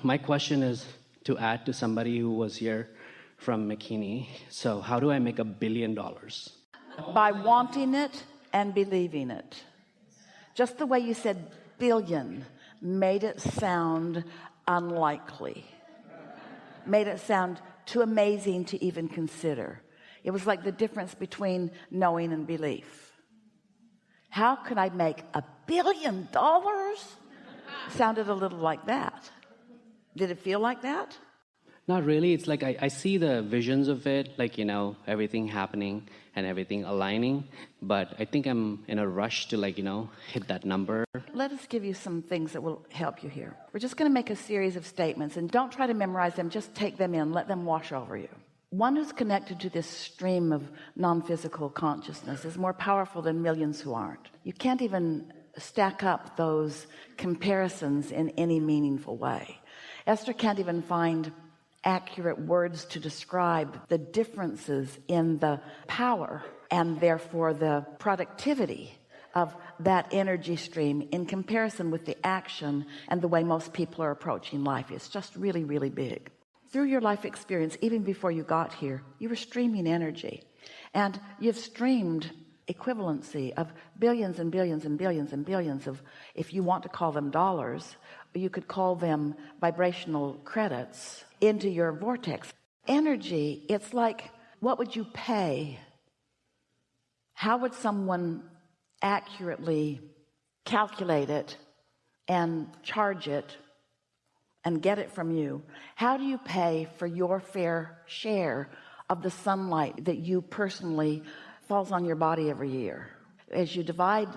My question is to add to somebody who was here from McKinney. So how do I make $1 billion? By wanting it and believing it. Just the way you said billion made it sound unlikely, made it sound too amazing to even consider. It was like the difference between knowing and belief. How could I make $1 billion? Sounded a little like that. Did it feel like that? Not really. It's like I see the visions of it, like, everything happening and everything aligning. But I think I'm in a rush to, hit that number. Let us give you some things that will help you here. We're just going to make a series of statements, and don't try to memorize them. Just take them in. Let them wash over you. One who's connected to this stream of non-physical consciousness is more powerful than millions who aren't. You can't even stack up those comparisons in any meaningful way. Esther can't even find accurate words to describe the differences in the power and therefore the productivity of that energy stream in comparison with the action and the way most people are approaching life. It's just really, really big. Through your life experience, even before you got here, you were streaming energy, and you've streamed equivalency of billions and billions and billions and billions of, if you want to call them dollars, you could call them vibrational credits into your vortex. Energy, it's like, what would you pay? How would someone accurately calculate it and charge it and get it from you? How do you pay for your fair share of the sunlight that you personally falls on your body every year? As you divide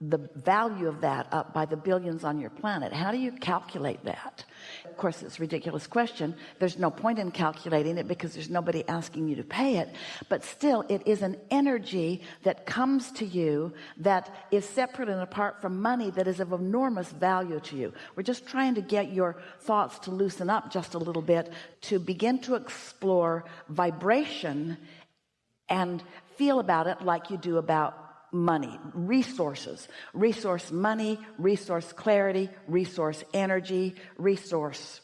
the value of that up by the billions on your planet, how do you calculate that? Of course, it's a ridiculous question. There's no point in calculating it because there's nobody asking you to pay it, but still it is an energy that comes to you that is separate and apart from money, that is of enormous value to you. We're just trying to get your thoughts to loosen up just a little bit, to begin to explore vibration and feel about it like you do about money, resources, resource money, resource clarity, resource energy, resource.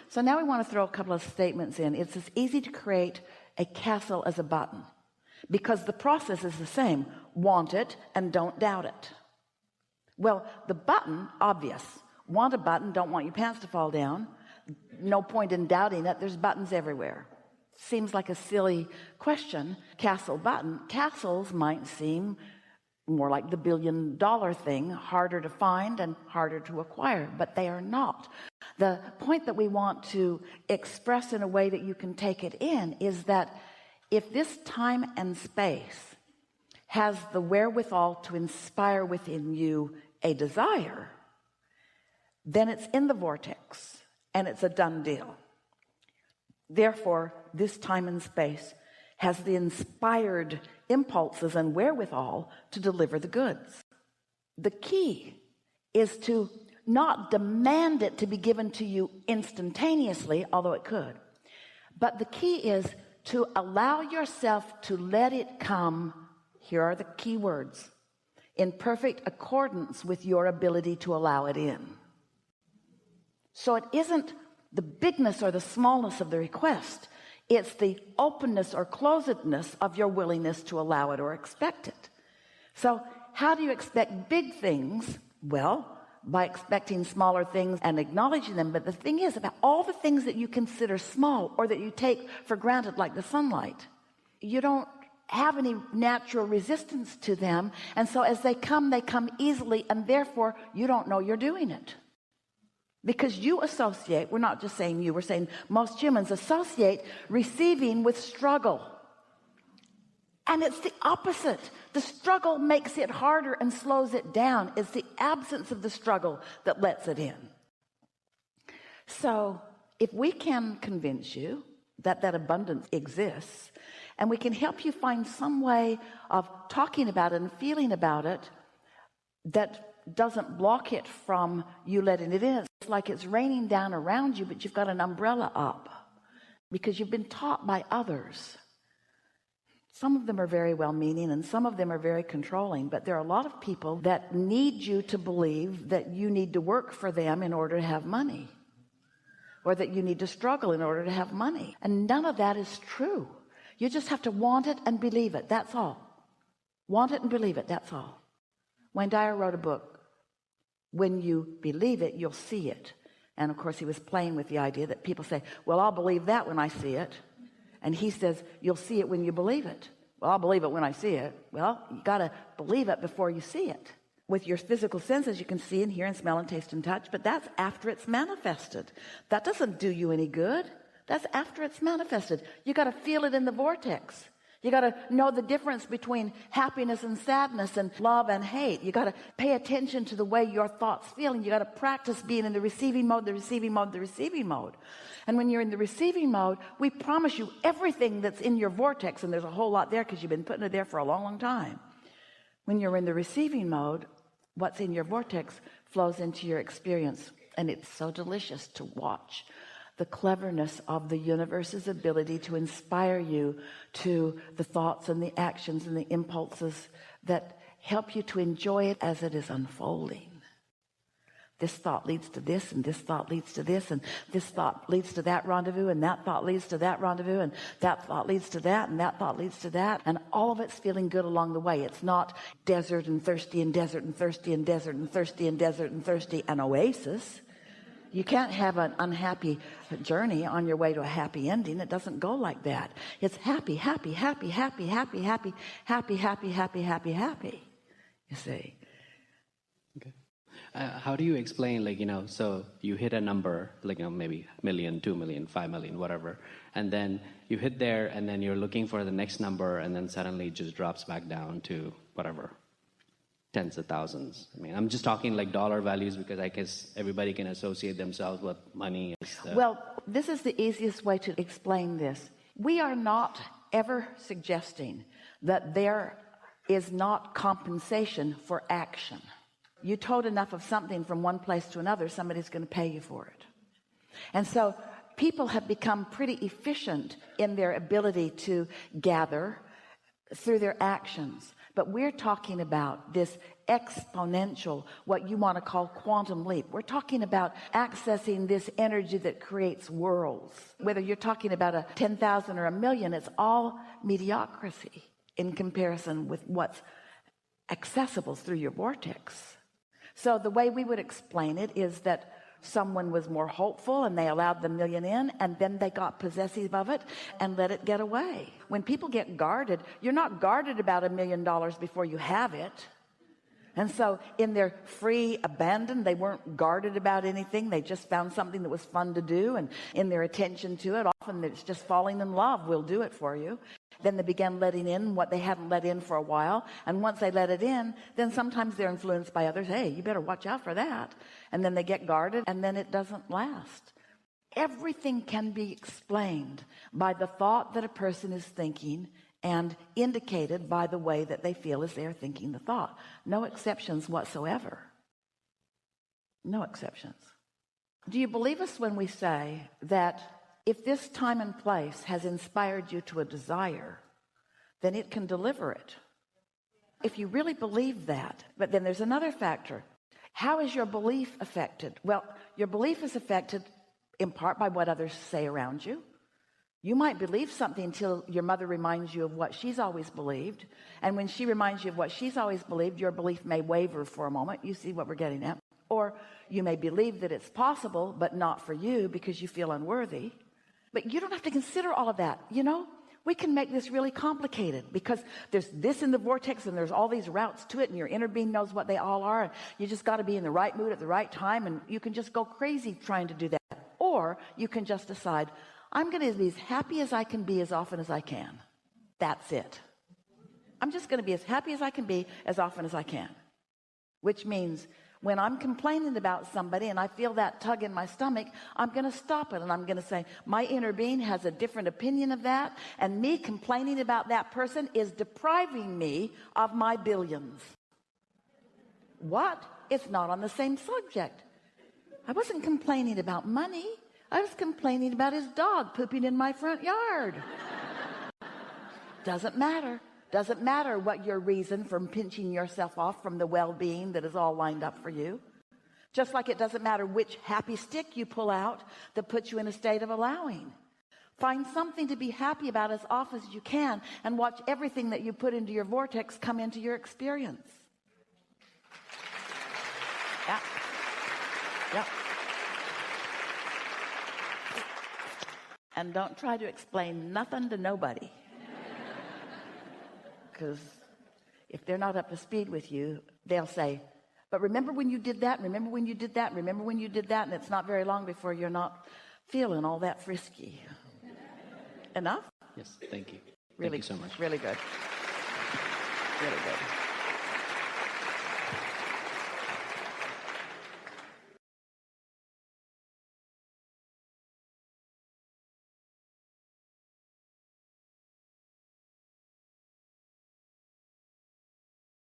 So now we want to throw a couple of statements in. It's as easy to create a castle as a button, because the process is the same. Want it and don't doubt it. Well, the button, obvious. Want a button, don't want your pants to fall down. No point in doubting it. There's buttons everywhere. Seems like a silly question. Castle button. Castles might seem more like the $1 billion thing, harder to find and harder to acquire, but they are not. The point that we want to express in a way that you can take it in is that if this time and space has the wherewithal to inspire within you a desire, then it's in the vortex and it's a done deal. Therefore, this time and space has the inspired impulses and wherewithal to deliver the goods. The key is to not demand it to be given to you instantaneously, although it could. But the key is to allow yourself to let it come, here are the key words, in perfect accordance with your ability to allow it in. So it isn't the bigness or the smallness of the request, it's the openness or closedness of your willingness to allow it or expect it. So how do you expect big things? Well, by expecting smaller things and acknowledging them. But the thing is, about all the things that you consider small or that you take for granted, like the sunlight, you don't have any natural resistance to them, and so as they come easily, and therefore you don't know you're doing it. Because you associate, we're not just saying you, we're saying most humans associate receiving with struggle. And it's the opposite. The struggle makes it harder and slows it down. It's the absence of the struggle that lets it in. So if we can convince you that that abundance exists, and we can help you find some way of talking about it and feeling about it that doesn't block it from you letting it in. It's like it's raining down around you, but you've got an umbrella up because you've been taught by others. Some of them are very well-meaning and some of them are very controlling, but there are a lot of people that need you to believe that you need to work for them in order to have money, or that you need to struggle in order to have money. And none of that is true. You just have to want it and believe it. That's all. Want it and believe it. That's all. Wayne Dyer wrote a book, When You Believe It, You'll See It. And of course he was playing with the idea that people say, well, I'll believe that when I see it. And he says, you'll see it when you believe it. Well, I'll believe it when I see it. Well, you got to believe it before you see it. With your physical senses, you can see and hear and smell and taste and touch, but that's after it's manifested. That doesn't do you any good. That's after it's manifested. You got to feel it in the vortex. You got to know the difference between happiness and sadness and love and hate. You got to pay attention to the way your thoughts feel, and you got to practice being in the receiving mode, the receiving mode, the receiving mode. And when you're in the receiving mode, we promise you everything that's in your vortex, and there's a whole lot there because you've been putting it there for a long, long time. When you're in the receiving mode, what's in your vortex flows into your experience, and it's so delicious to watch the cleverness of the universe's ability to inspire you to the thoughts and the actions and the impulses that help you to enjoy it as it is unfolding. This thought leads to this, and this thought leads to this, and this thought leads to that rendezvous, and that thought leads to that rendezvous, and that thought leads to that, and that thought leads to that, and all of it's feeling good along the way. It's not desert and thirsty and desert and thirsty and desert and thirsty and desert and thirsty, an oasis. You can't have an unhappy journey on your way to a happy ending. It doesn't go like that. It's happy, happy, happy, happy, happy, happy, happy, happy, happy, happy, happy. You see. Okay. How do you explain, so you hit a number, maybe $1 million, 2 million, 5 million, whatever, and then you hit there, and then you're looking for the next number, and then suddenly it just drops back down to whatever, tens of thousands. I mean, I'm just talking like dollar values because I guess everybody can associate themselves with money. Well, this is the easiest way to explain this. We are not ever suggesting that there is not compensation for action. You tote enough of something from one place to another, somebody's going to pay you for it. And so people have become pretty efficient in their ability to gather through their actions. But we're talking about this exponential, what you want to call quantum leap. We're talking about accessing this energy that creates worlds. Whether you're talking about a 10,000 or a million, it's all mediocrity in comparison with what's accessible through your vortex. So the way we would explain it is that someone was more hopeful and they allowed the million in, and then they got possessive of it and let it get away. When people get guarded, you're not guarded about $1 million before you have it. And so in their free abandon, they weren't guarded about anything. They just found something that was fun to do, and in their attention to it, often it's just falling in love will do it for you. Then they began letting in what they hadn't let in for a while, and once they let it in, then sometimes they're influenced by others. Hey, you better watch out for that. And then they get guarded, and then it doesn't last. Everything can be explained by the thought that a person is thinking and indicated by the way that they feel as they're thinking the thought. No exceptions whatsoever. No exceptions. Do you believe us when we say that if this time and place has inspired you to a desire, then it can deliver it? If you really believe that, but then there's another factor. How is your belief affected? Well, your belief is affected in part by what others say around you. You might believe something until your mother reminds you of what she's always believed. And when she reminds you of what she's always believed, your belief may waver for a moment. You see what we're getting at? Or you may believe that it's possible, but not for you because you feel unworthy. But you don't have to consider all of that. We can make this really complicated because there's this in the vortex and there's all these routes to it, and your inner being knows what they all are. And you just got to be in the right mood at the right time, and you can just go crazy trying to do that. Or you can just decide, I'm going to be as happy as I can be as often as I can. That's it. I'm just going to be as happy as I can be as often as I can. Which means when I'm complaining about somebody and I feel that tug in my stomach, I'm going to stop it and I'm going to say, my inner being has a different opinion of that, and me complaining about that person is depriving me of my billions. What? It's not on the same subject. I wasn't complaining about money. I was complaining about his dog pooping in my front yard. Doesn't matter. Doesn't matter what your reason for pinching yourself off from the well-being that is all lined up for you. Just like it doesn't matter which happy stick you pull out that puts you in a state of allowing. Find something to be happy about as often as you can, and watch everything that you put into your vortex come into your experience. Yeah. Yeah. And don't try to explain nothing to nobody. Because if they're not up to speed with you, they'll say, but remember when you did that, remember when you did that, remember when you did that, and it's not very long before you're not feeling all that frisky. Enough? Yes, thank you. Really, thank you so much. Really good. Really good.